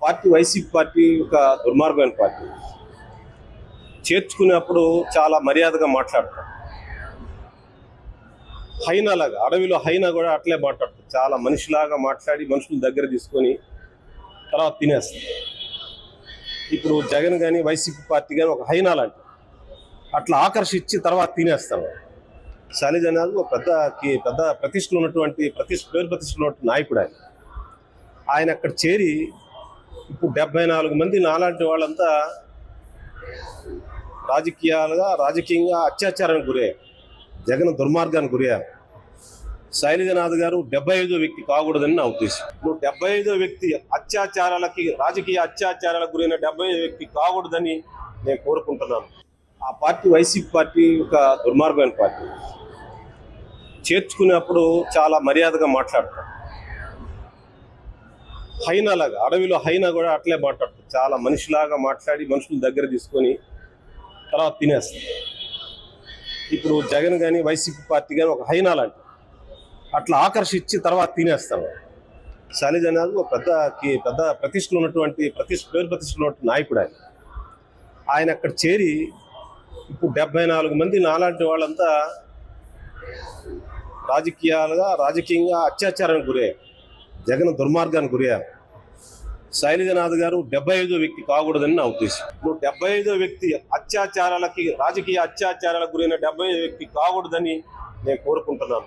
Party YCP party ఒక దుర్మార్గమైన party. చేర్చుకునేప్పుడు చాలా మర్యాదగా మాట్లాడతారు. హైనాలాగా, అడవిలో హైనా కూడా అట్లే మాట్లాడతారు. చాలా మనిషిలాగా మాట్లాడి మనుషుల దగ్గర తీసుకొని తర్వాత తినేస్తారు. ఇప్పుడు జగన్ కానీ వైసీపీ పార్టీ కానీ ఒక హైనా లాంటి అట్లా ఆకర్షించి తర్వాత తినేస్తారు. శైలజనాథ్ ఒక పెద్ద ప్రతిష్టలు ఉన్నటువంటి పేరు ప్రతిష్టలు ఉన్నటువంటి నాయకుడు ఆయన అక్కడ చేరి ఇప్పుడు 74 మంది నాలాంటి వాళ్ళంతా రాజకీయంగా అత్యాచారానికి గురయ్యారు. జగన్ దుర్మార్గానికి గురయ్యారు. శైలజనాథ్ గారు 75వ వ్యక్తి కాకూడదని నా ఉద్దేశం. నువ్వు 75వ వ్యక్తి రాజకీయ అత్యాచారాలకు గురైన 75వ వ్యక్తి కాకూడదని నేను కోరుకుంటున్నాను. ఆ పార్టీ వైసీపీ పార్టీ ఒక దుర్మార్గమైన పార్టీ. చేర్చుకునేప్పుడు చాలా మర్యాదగా మాట్లాడతారు. హైనాలాగా, అడవిలో హైనా కూడా అట్లే మాట్లాడతారు. చాలా మనిషిలాగా మాట్లాడి మనుషుల దగ్గర తీసుకొని తర్వాత తినేస్తారు. ఇప్పుడు జగన్ కానీ వైసీపీ పార్టీ కానీ ఒక హైనా లాంటి అట్లా ఆకర్షించి తర్వాత తినేస్తారు. శైలజనాథ్ ఒక పెద్ద ప్రతిష్టలు ఉన్నటువంటి పేరు ప్రతిష్టలు ఉన్నటువంటి నాయకుడు ఆయన అక్కడ చేరి ఇప్పుడు 74 మంది నాలాంటి వాళ్ళంతా రాజకీయంగా అత్యాచారానికి గురయ్యారు. జగన్ దుర్మార్గానికి గురయ్యారు. శైలజనాథ్ గారు 75వ వ్యక్తి కాకూడదని నా ఉద్దేశం. నువ్వు 75వ వ్యక్తి రాజకీయ అత్యాచారాలకు గురైన 75వ వ్యక్తి కాకూడదని నేను కోరుకుంటున్నాను.